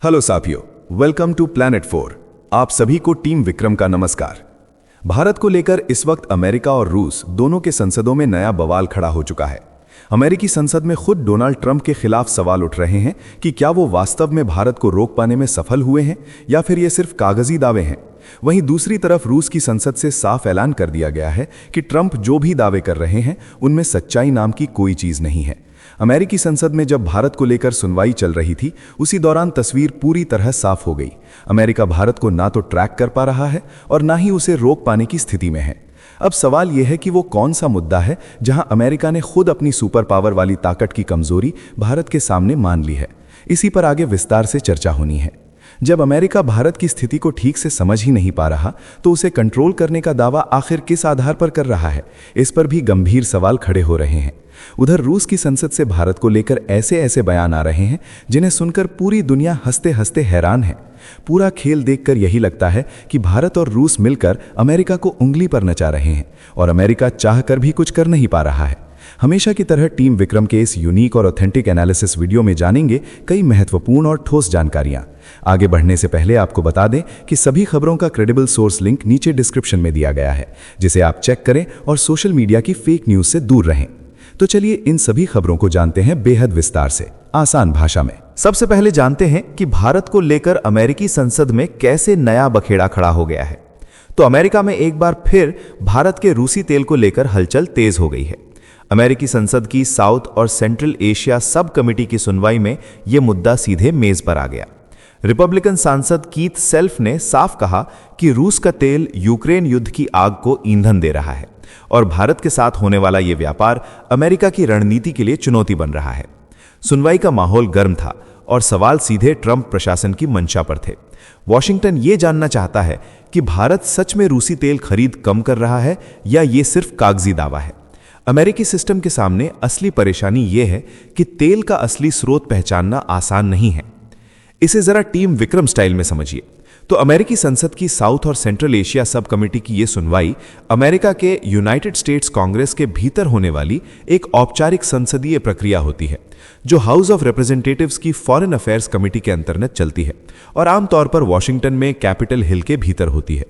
Hello साथियों, welcome to planet 4। आप सभी को टीम विक्रम का नमस्कार। भारत को लेकर इस वक्त अमेरिका और रूस दोनों के संसदों में नया बवाल खड़ा हो चुका है। अमेरिकी संसद में खुद डोनाल्ड ट्रंप के खिलाफ सवाल उठ रहे हैं कि क्या वो वास्तव में भारत को रोक पाने में सफल हुए हैं या फिर ये सिर्फ कागजी दावे हैं। वहीं दूसरी तरफ रूस की संसद से साफ ऐलान कर दिया गया है कि ट्रंप जो भी दावे कर रहे हैं उनमें सच्चाई नाम की कोई चीज नहीं है। अमेरिकी संसद में जब भारत को लेकर सुनवाई चल रही थी, उसी दौरान तस्वीर पूरी तरह साफ हो गई। अमेरिका भारत को ना तो ट्रैक कर पा रहा है और ना ही उसे रोक पाने की स्थिति में है। अब सवाल यह है कि वो कौन सा मुद्दा है जहां अमेरिका ने खुद अपनी सुपर पावर वाली ताकत की कमजोरी भारत के सामने मान ली है। इसी पर आगे विस्तार से चर्चा होनी है। जब अमेरिका भारत की स्थिति को ठीक से समझ ही नहीं पा रहा, तो उसे कंट्रोल करने का दावा आखिर किस आधार पर कर रहा है, इस पर भी गंभीर सवाल खड़े हो रहे हैं। उधर रूस की संसद से भारत को लेकर ऐसे ऐसे बयान आ रहे हैं जिन्हें सुनकर पूरी दुनिया हंसते हंसते हैरान है। पूरा खेल देखकर यही लगता है कि भारत और रूस मिलकर अमेरिका को उंगली पर नचा रहे हैं और अमेरिका चाहकर भी कुछ कर नहीं पा रहा है। हमेशा की तरह टीम विक्रम के इस यूनिक और ऑथेंटिक एनालिसिस वीडियो में जानेंगे कई महत्वपूर्ण और ठोस जानकारियां। आगे बढ़ने से पहले आपको बता दें कि सभी खबरों का क्रेडिबल सोर्स लिंक नीचे डिस्क्रिप्शन में दिया गया है, जिसे आप चेक करें और सोशल मीडिया की फेक न्यूज से दूर रहें। तो चलिए इन सभी खबरों को जानते हैं बेहद विस्तार से, आसान भाषा में। सबसे पहले जानते हैं कि भारत को लेकर अमेरिकी संसद में कैसे नया बखेड़ा खड़ा हो गया है। तो अमेरिका में एक बार फिर भारत के रूसी तेल को लेकर हलचल तेज हो गई है। अमेरिकी संसद की साउथ और सेंट्रल एशिया सब कमेटी की सुनवाई में यह मुद्दा सीधे मेज पर आ गया। रिपब्लिकन सांसद कीथ सेल्फ ने साफ कहा कि रूस का तेल यूक्रेन युद्ध की आग को ईंधन दे रहा है और भारत के साथ होने वाला यह व्यापार अमेरिका की रणनीति के लिए चुनौती बन रहा है। सुनवाई का माहौल गर्म था और सवाल सीधे ट्रंप प्रशासन की मंशा पर थे। वॉशिंगटन ये जानना चाहता है कि भारत सच में रूसी तेल खरीद कम कर रहा है या ये सिर्फ कागजी दावा है। अमेरिकी सिस्टम के सामने असली परेशानी यह है कि तेल का असली स्रोत पहचानना आसान नहीं है। इसे जरा टीम विक्रम स्टाइल में समझिए। तो अमेरिकी संसद की साउथ और सेंट्रल एशिया सब कमेटी की यह सुनवाई अमेरिका के यूनाइटेड स्टेट्स कांग्रेस के भीतर होने वाली एक औपचारिक संसदीय प्रक्रिया होती है, जो हाउस ऑफ रिप्रेजेंटेटिव्स की फॉरेन अफेयर्स कमेटी के अंतर्गत चलती है और आमतौर पर वॉशिंगटन में कैपिटल हिल के भीतर होती है।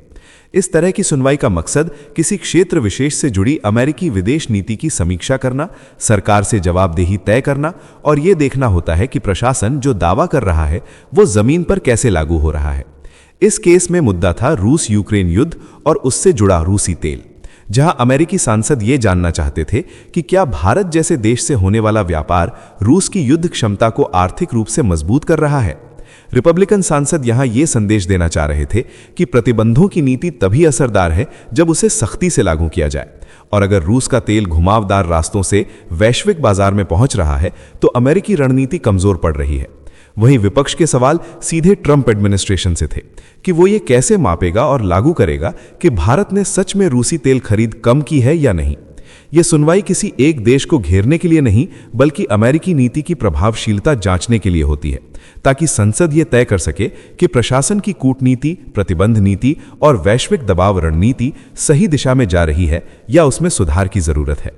इस तरह की सुनवाई का मकसद किसी क्षेत्र विशेष से जुड़ी अमेरिकी विदेश नीति की समीक्षा करना, सरकार से जवाबदेही तय करना और यह देखना होता है कि प्रशासन जो दावा कर रहा है वो जमीन पर कैसे लागू हो रहा है। इस केस में मुद्दा था रूस यूक्रेन युद्ध और उससे जुड़ा रूसी तेल, जहां अमेरिकी सांसद ये जानना चाहते थे कि क्या भारत जैसे देश से होने वाला व्यापार रूस की युद्ध क्षमता को आर्थिक रूप से मजबूत कर रहा है। रिपब्लिकन सांसद यहां यह संदेश देना चाह रहे थे कि प्रतिबंधों की नीति तभी असरदार है जब उसे सख्ती से लागू किया जाए, और अगर रूस का तेल घुमावदार रास्तों से वैश्विक बाजार में पहुंच रहा है तो अमेरिकी रणनीति कमजोर पड़ रही है। वहीं विपक्ष के सवाल सीधे ट्रंप एडमिनिस्ट्रेशन से थे कि वो ये कैसे मापेगा और लागू करेगा कि भारत ने सच में रूसी तेल खरीद कम की है या नहीं। यह सुनवाई किसी एक देश को घेरने के लिए नहीं, बल्कि अमेरिकी नीति की प्रभावशीलता जांचने के लिए होती है, ताकि संसद ये तय कर सके कि प्रशासन की कूटनीति, प्रतिबंध नीति और वैश्विक दबाव रणनीति सही दिशा में जा रही है या उसमें सुधार की जरूरत है।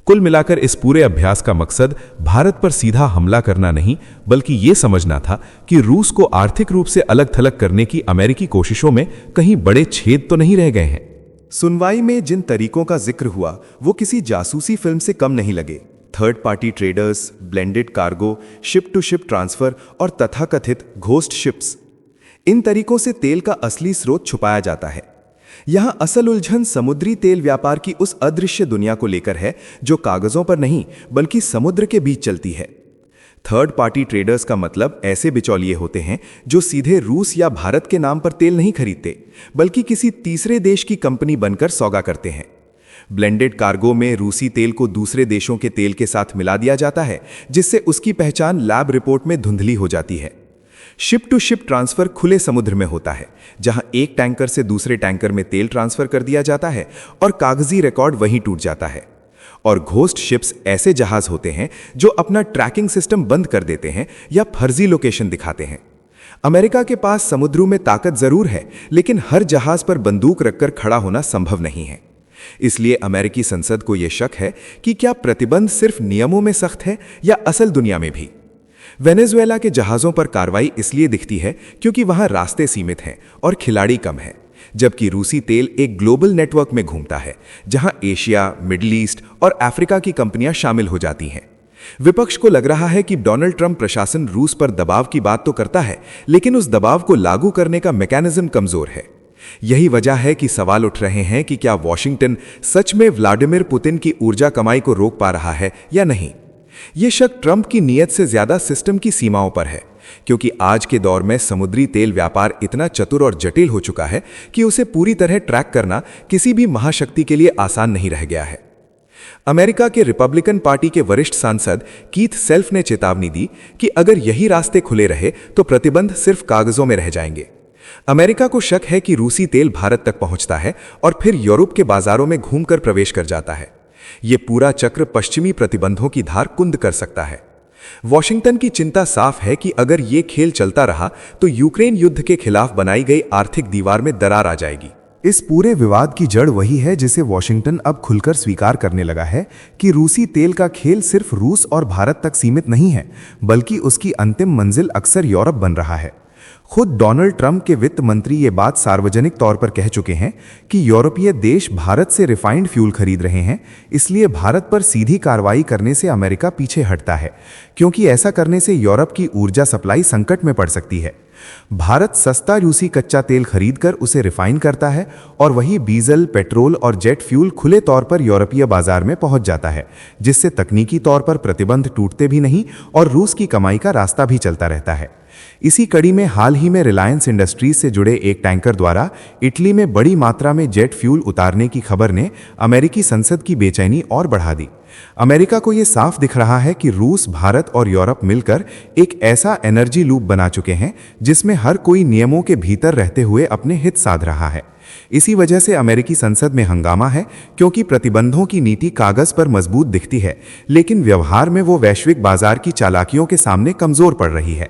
कुल मिलाकर इस पूरे अभ्यास का मकसद भारत पर सीधा हमला करना नहीं, बल्कि ये समझना था कि रूस को आर्थिक रूप से अलग थलग करने की अमेरिकी कोशिशों में कहीं बड़े छेद तो नहीं रह गए हैं। सुनवाई में जिन तरीकों का जिक्र हुआ वो किसी जासूसी फिल्म से कम नहीं लगे। Third party traders, blended cargo, ship to ship transfer और तथाकथित घोस्ट शिप्स, इन तरीकों से तेल का असली स्रोत छुपाया जाता है। यहां असल उलझन समुद्री तेल व्यापार की उस अदृश्य दुनिया को लेकर है जो कागजों पर नहीं बल्कि समुद्र के बीच चलती है। थर्ड पार्टी ट्रेडर्स का मतलब ऐसे बिचौलिए होते हैं जो सीधे रूस या भारत के नाम पर तेल नहीं खरीदते, बल्कि किसी तीसरे देश की कंपनी बनकर सौदा करते हैं। ब्लेंडेड कार्गो में रूसी तेल को दूसरे देशों के तेल के साथ मिला दिया जाता है, जिससे उसकी पहचान लैब रिपोर्ट में धुंधली हो जाती है। शिप टू शिप ट्रांसफर खुले समुद्र में होता है, जहां एक टैंकर से दूसरे टैंकर में तेल ट्रांसफर कर दिया जाता है और कागजी रिकॉर्ड वहीं टूट जाता है। और घोस्ट शिप्स ऐसे जहाज होते हैं जो अपना ट्रैकिंग सिस्टम बंद कर देते हैं या फर्जी लोकेशन दिखाते हैं। अमेरिका के पास समुद्रों में ताकत जरूर है, लेकिन हर जहाज पर बंदूक रखकर खड़ा होना संभव नहीं है। इसलिए अमेरिकी संसद को यह शक है कि क्या प्रतिबंध सिर्फ नियमों में सख्त है या असल दुनिया में भी। वेनेजुएला के जहाज़ों पर कार्रवाई इसलिए दिखती है क्योंकि वहां रास्ते सीमित हैं और खिलाड़ी कम हैं, जबकि रूसी तेल एक ग्लोबल नेटवर्क में घूमता है जहां एशिया, मिडिल ईस्ट और अफ्रीका की कंपनियां शामिल हो जाती हैं। विपक्ष को लग रहा है कि डोनाल्ड ट्रंप प्रशासन रूस पर दबाव की बात तो करता है, लेकिन उस दबाव को लागू करने का मैकेनिज्म कमजोर है। यही वजह है कि सवाल उठ रहे हैं कि क्या वॉशिंगटन सच में व्लादिमीर पुतिन की ऊर्जा कमाई को रोक पा रहा है या नहीं। यह शक ट्रंप की नीयत से ज्यादा सिस्टम की सीमाओं पर है, क्योंकि आज के दौर में समुद्री तेल व्यापार इतना चतुर और जटिल हो चुका है कि उसे पूरी तरह ट्रैक करना किसी भी महाशक्ति के लिए आसान नहीं रह गया है। अमेरिका के रिपब्लिकन पार्टी के वरिष्ठ सांसद कीथ सेल्फ ने चेतावनी दी कि अगर यही रास्ते खुले रहे तो प्रतिबंध सिर्फ कागजों में रह जाएंगे। अमेरिका को शक है कि रूसी तेल भारत तक पहुंचता है और फिर यूरोप के बाजारों में घूमकर प्रवेश कर जाता है। यह पूरा चक्र पश्चिमी प्रतिबंधों की धार कुंद कर सकता है। वॉशिंगटन की चिंता साफ है कि अगर यह खेल चलता रहा तो यूक्रेन युद्ध के खिलाफ बनाई गई आर्थिक दीवार में दरार आ जाएगी। इस पूरे विवाद की जड़ वही है जिसे वॉशिंगटन अब खुलकर स्वीकार करने लगा है कि रूसी तेल का खेल सिर्फ रूस और भारत तक सीमित नहीं है, बल्कि उसकी अंतिम मंजिल अक्सर यूरोप बन रहा है। खुद डोनाल्ड ट्रंप के वित्त मंत्री ये बात सार्वजनिक तौर पर कह चुके हैं कि यूरोपीय देश भारत से रिफाइंड फ्यूल खरीद रहे हैं, इसलिए भारत पर सीधी कार्रवाई करने से अमेरिका पीछे हटता है, क्योंकि ऐसा करने से यूरोप की ऊर्जा सप्लाई संकट में पड़ सकती है। भारत सस्ता रूसी कच्चा तेल खरीदकर उसे रिफाइन करता है और वही डीजल, पेट्रोल और जेट फ्यूल खुले तौर पर यूरोपीय बाजार में पहुंच जाता है, जिससे तकनीकी तौर पर प्रतिबंध टूटते भी नहीं और रूस की कमाई का रास्ता भी चलता रहता है। इसी कड़ी में हाल ही में रिलायंस इंडस्ट्रीज से जुड़े एक टैंकर द्वारा इटली में बड़ी मात्रा में जेट फ्यूल उतारने की खबर ने अमेरिकी संसद की बेचैनी और बढ़ा दी। अमेरिका को यह साफ दिख रहा है कि रूस, भारत और यूरोप मिलकर एक ऐसा एनर्जी लूप बना चुके हैं जिसमें हर कोई नियमों के भीतर रहते हुए अपने हित साध रहा है। इसी वजह से अमेरिकी संसद में हंगामा है, क्योंकि प्रतिबंधों की नीति कागज पर मजबूत दिखती है, लेकिन व्यवहार में वो वैश्विक बाजार की चालाकियों के सामने कमजोर पड़ रही है।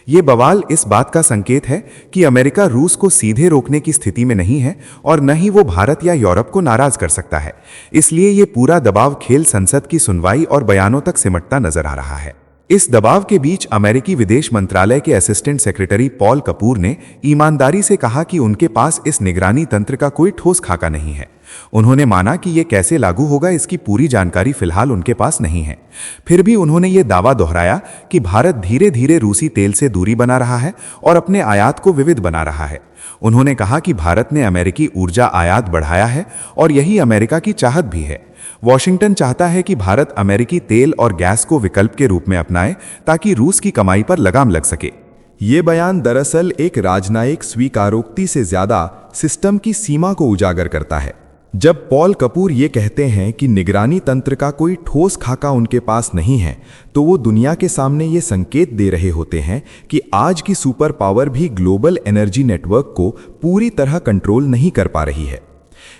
ये बवाल इस बात का संकेत है कि अमेरिका रूस को सीधे रोकने की स्थिति में नहीं है और न ही वो भारत या यूरोप को नाराज कर सकता है। इसलिए ये पूरा दबाव खेल संसद की सुनवाई और बयानों तक सिमटता नजर आ रहा है। इस दबाव के बीच अमेरिकी विदेश मंत्रालय के असिस्टेंट सेक्रेटरी पॉल कपूर ने ईमानदारी से कहा कि उनके पास इस निगरानी तंत्र का कोई ठोस खाका नहीं है। उन्होंने माना कि यह कैसे लागू होगा इसकी पूरी जानकारी फिलहाल उनके पास नहीं है। फिर भी उन्होंने ये दावा दोहराया कि भारत धीरे धीरे रूसी तेल से दूरी बना रहा है और अपने आयात को विविध बना रहा है। उन्होंने कहा कि भारत ने अमेरिकी ऊर्जा आयात बढ़ाया है और यही अमेरिका की चाहत भी है। वॉशिंगटन चाहता है कि भारत अमेरिकी तेल और गैस को विकल्प के रूप में अपनाए ताकि रूस की कमाई पर लगाम लग सके। ये बयान दरअसल एक राजनयिक स्वीकारोक्ति से ज्यादा सिस्टम की सीमा को उजागर करता है। जब पॉल कपूर ये कहते हैं कि निगरानी तंत्र का कोई ठोस खाका उनके पास नहीं है, तो वो दुनिया के सामने ये संकेत दे रहे होते हैं कि आज की सुपर पावर भी ग्लोबल एनर्जी नेटवर्क को पूरी तरह कंट्रोल नहीं कर पा रही है।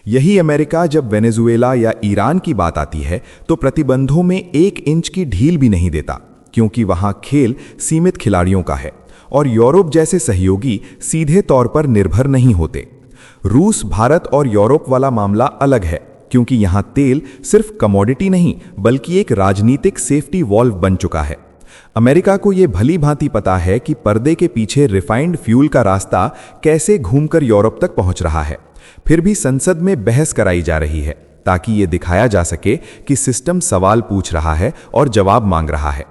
यही अमेरिका जब वेनेजुएला या ईरान की बात आती है तो प्रतिबंधों में 1 इंच की ढील भी नहीं देता, क्योंकि वहां खेल सीमित खिलाड़ियों का है और यूरोप जैसे सहयोगी सीधे तौर पर निर्भर नहीं होते। रूस, भारत और यूरोप वाला मामला अलग है, क्योंकि यहां तेल सिर्फ कमोडिटी नहीं बल्कि एक राजनीतिक सेफ्टी वॉल्व बन चुका है। अमेरिका को यह भली भांति पता है कि पर्दे के पीछे रिफाइंड फ्यूल का रास्ता कैसे घूमकर यूरोप तक पहुंच रहा है। फिर भी संसद में बहस कराई जा रही है ताकि यह दिखाया जा सके कि सिस्टम सवाल पूछ रहा है और जवाब मांग रहा है।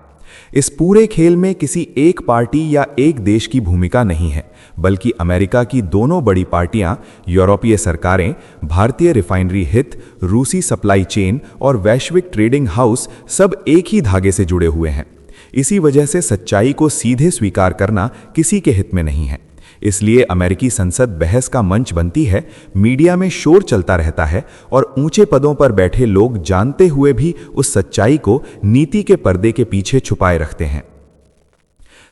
इस पूरे खेल में किसी एक पार्टी या एक देश की भूमिका नहीं है, बल्कि अमेरिका की दोनों बड़ी पार्टियां, यूरोपीय सरकारें, भारतीय रिफाइनरी हित, रूसी सप्लाई चेन और वैश्विक ट्रेडिंग हाउस सब एक ही धागे से जुड़े हुए हैं। इसी वजह से सच्चाई को सीधे स्वीकार करना किसी के हित में नहीं है। इसलिए अमेरिकी संसद बहस का मंच बनती है, मीडिया में शोर चलता रहता है और ऊंचे पदों पर बैठे लोग जानते हुए भी उस सच्चाई को नीति के पर्दे के पीछे छुपाए रखते हैं।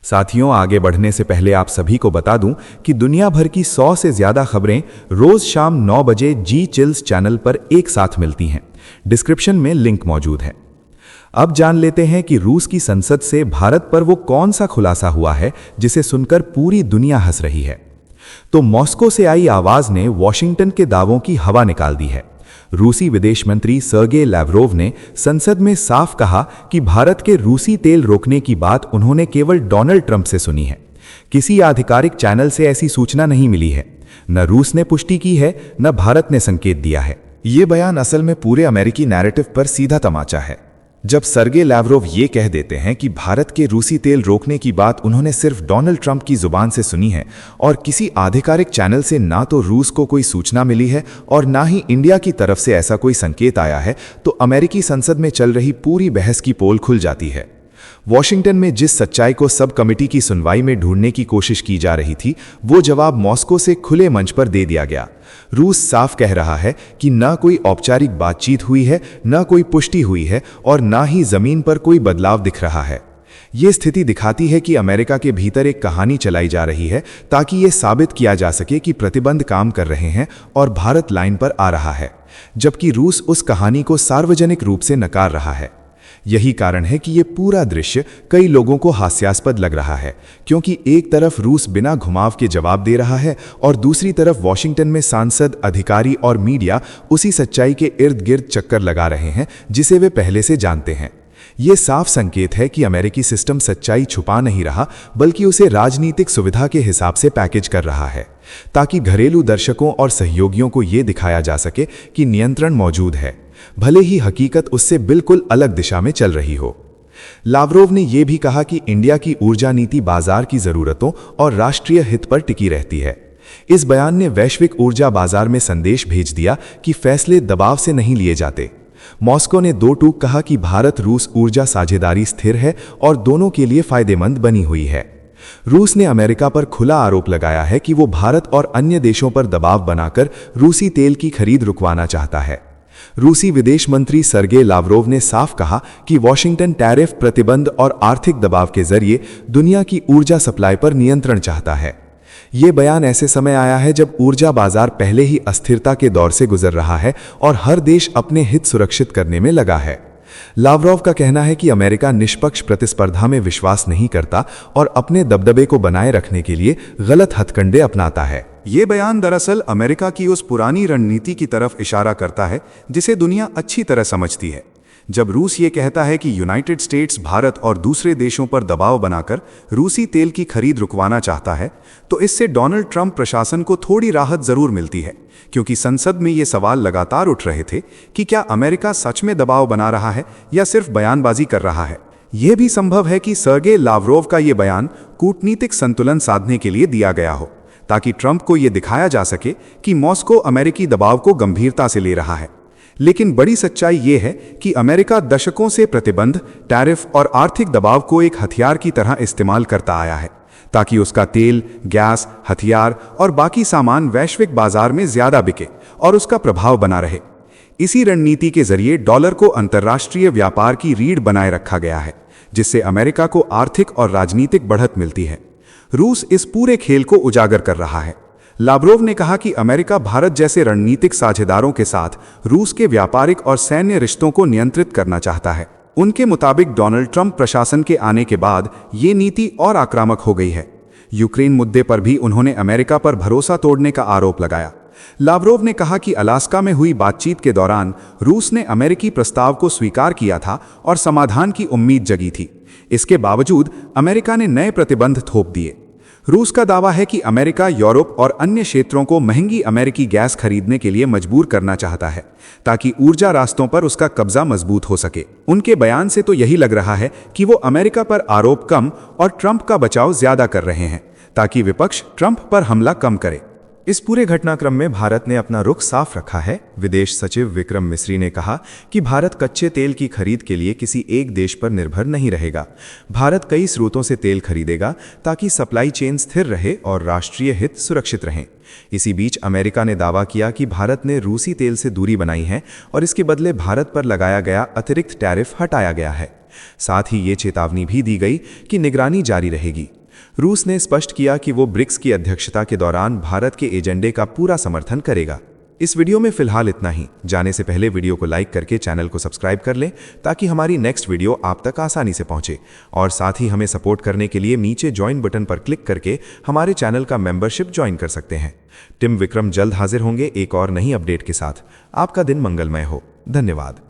साथियों, आगे बढ़ने से पहले आप सभी को बता दूं कि दुनिया भर की 100 से ज्यादा खबरें रोज शाम 9 बजे जी चिल्स चैनल पर एक साथ मिलती हैं। डिस्क्रिप्शन में लिंक मौजूद है। अब जान लेते हैं कि रूस की संसद से भारत पर वो कौन सा खुलासा हुआ है जिसे सुनकर पूरी दुनिया हंस रही है। तो मॉस्को से आई आवाज ने वॉशिंगटन के दावों की हवा निकाल दी है। रूसी विदेश मंत्री सर्गे लैवरोव ने संसद में साफ कहा कि भारत के रूसी तेल रोकने की बात उन्होंने केवल डोनाल्ड ट्रंप से सुनी है। किसी आधिकारिक चैनल से ऐसी सूचना नहीं मिली है। न रूस ने पुष्टि की है, न भारत ने संकेत दिया है। ये बयान असल में पूरे अमेरिकी नैरेटिव पर सीधा तमाचा है। जब सर्गे लैवरोव ये कह देते हैं कि भारत के रूसी तेल रोकने की बात उन्होंने सिर्फ डोनाल्ड ट्रंप की जुबान से सुनी है और किसी आधिकारिक चैनल से ना तो रूस को कोई सूचना मिली है और ना ही इंडिया की तरफ से ऐसा कोई संकेत आया है, तो अमेरिकी संसद में चल रही पूरी बहस की पोल खुल जाती है। वॉशिंगटन में जिस सच्चाई को सब कमेटी की सुनवाई में ढूंढने की कोशिश की जा रही थी, वो जवाब मॉस्को से खुले मंच पर दे दिया गया। रूस साफ कह रहा है कि ना कोई औपचारिक बातचीत हुई है, ना कोई पुष्टि हुई है और ना ही जमीन पर कोई बदलाव दिख रहा है। ये स्थिति दिखाती है कि अमेरिका के भीतर एक कहानी चलाई जा रही है ताकि ये साबित किया जा सके कि प्रतिबंध काम कर रहे हैं और भारत लाइन पर आ रहा है, जबकि रूस उस कहानी को सार्वजनिक रूप से नकार रहा है। यही कारण है कि ये पूरा दृश्य कई लोगों को हास्यास्पद लग रहा है, क्योंकि एक तरफ रूस बिना घुमाव के जवाब दे रहा है और दूसरी तरफ वॉशिंगटन में सांसद, अधिकारी और मीडिया उसी सच्चाई के इर्द गिर्द चक्कर लगा रहे हैं जिसे वे पहले से जानते हैं। ये साफ संकेत है कि अमेरिकी सिस्टम सच्चाई छुपा नहीं रहा, बल्कि उसे राजनीतिक सुविधा के हिसाब से पैकेज कर रहा है, ताकि घरेलू दर्शकों और सहयोगियों को ये दिखाया जा सके कि नियंत्रण मौजूद है, भले ही हकीकत उससे बिल्कुल अलग दिशा में चल रही हो। लावरोव ने यह भी कहा कि इंडिया की ऊर्जा नीति बाजार की जरूरतों और राष्ट्रीय हित पर टिकी रहती है। इस बयान ने वैश्विक ऊर्जा बाजार में संदेश भेज दिया कि फैसले दबाव से नहीं लिए जाते। मॉस्को ने दो टूक कहा कि भारत रूस ऊर्जा साझेदारी स्थिर है और दोनों के लिए फायदेमंद बनी हुई है। रूस ने अमेरिका पर खुला आरोप लगाया है कि वो भारत और अन्य देशों पर दबाव बनाकर रूसी तेल की खरीद रुकवाना चाहता है। रूसी विदेश मंत्री सर्गे लावरोव ने साफ कहा कि वॉशिंगटन टैरिफ, प्रतिबंध और आर्थिक दबाव के जरिए दुनिया की ऊर्जा सप्लाई पर नियंत्रण चाहता है। ये बयान ऐसे समय आया है जब ऊर्जा बाजार पहले ही अस्थिरता के दौर से गुजर रहा है और हर देश अपने हित सुरक्षित करने में लगा है। लावरोव का कहना है कि अमेरिका निष्पक्ष प्रतिस्पर्धा में विश्वास नहीं करता और अपने दबदबे को बनाए रखने के लिए गलत हथकंडे अपनाता है। ये बयान दरअसल अमेरिका की उस पुरानी रणनीति की तरफ इशारा करता है जिसे दुनिया अच्छी तरह समझती है। जब रूस ये कहता है कि यूनाइटेड स्टेट्स भारत और दूसरे देशों पर दबाव बनाकर रूसी तेल की खरीद रुकवाना चाहता है, तो इससे डोनाल्ड ट्रंप प्रशासन को थोड़ी राहत जरूर मिलती है, क्योंकि संसद में ये सवाल लगातार उठ रहे थे कि क्या अमेरिका सच में दबाव बना रहा है या सिर्फ बयानबाजी कर रहा है। यह भी संभव है कि सर्गे लावरोव का ये बयान कूटनीतिक संतुलन साधने के लिए दिया गया हो, ताकि ट्रंप को यह दिखाया जा सके कि मॉस्को अमेरिकी दबाव को गंभीरता से ले रहा है। लेकिन बड़ी सच्चाई यह है कि अमेरिका दशकों से प्रतिबंध, टैरिफ और आर्थिक दबाव को एक हथियार की तरह इस्तेमाल करता आया है, ताकि उसका तेल, गैस, हथियार और बाकी सामान वैश्विक बाजार में ज्यादा बिके और उसका प्रभाव बना रहे। इसी रणनीति के जरिए डॉलर को अंतर्राष्ट्रीय व्यापार की रीढ़ बनाए रखा गया है, जिससे अमेरिका को आर्थिक और राजनीतिक बढ़त मिलती है। रूस इस पूरे खेल को उजागर कर रहा है। लावरोव ने कहा कि अमेरिका भारत जैसे रणनीतिक साझेदारों के साथ रूस के व्यापारिक और सैन्य रिश्तों को नियंत्रित करना चाहता है। उनके मुताबिक डोनाल्ड ट्रंप प्रशासन के आने के बाद ये नीति और आक्रामक हो गई है। यूक्रेन मुद्दे पर भी उन्होंने अमेरिका पर भरोसा तोड़ने का आरोप लगाया। लावरोव ने कहा कि अलास्का में हुई बातचीत के दौरान रूस ने अमेरिकी प्रस्ताव को स्वीकार किया था और समाधान की उम्मीद जगी थी। इसके बावजूद अमेरिका ने नए प्रतिबंध थोप दिए। रूस का दावा है कि अमेरिका यूरोप और अन्य क्षेत्रों को महंगी अमेरिकी गैस खरीदने के लिए मजबूर करना चाहता है, ताकि ऊर्जा रास्तों पर उसका कब्जा मजबूत हो सके। उनके बयान से तो यही लग रहा है कि वो अमेरिका पर आरोप कम और ट्रंप का बचाव ज्यादा कर रहे हैं, ताकि विपक्ष ट्रंप पर हमला कम करे। इस पूरे घटनाक्रम में भारत ने अपना रुख साफ रखा है। विदेश सचिव विक्रम मिस्री ने कहा कि भारत कच्चे तेल की खरीद के लिए किसी एक देश पर निर्भर नहीं रहेगा। भारत कई स्रोतों से तेल खरीदेगा ताकि सप्लाई चेन स्थिर रहे और राष्ट्रीय हित सुरक्षित रहें। इसी बीच अमेरिका ने दावा किया कि भारत ने रूसी तेल से दूरी बनाई है और इसके बदले भारत पर लगाया गया अतिरिक्त टैरिफ हटाया गया है। साथ ही ये चेतावनी भी दी गई कि निगरानी जारी रहेगी। रूस ने स्पष्ट किया कि वो ब्रिक्स की अध्यक्षता के दौरान भारत के एजेंडे का पूरा समर्थन करेगा। इस वीडियो में फिलहाल इतना ही। जाने से पहले वीडियो को लाइक करके चैनल को सब्सक्राइब कर लें ताकि हमारी नेक्स्ट वीडियो आप तक आसानी से पहुंचे। और साथ ही हमें सपोर्ट करने के लिए नीचे ज्वाइन बटन पर क्लिक करके हमारे चैनल का मेंबरशिप ज्वाइन कर सकते हैं। टीम विक्रम जल्द हाजिर होंगे एक और नई अपडेट के साथ। आपका दिन मंगलमय हो। धन्यवाद।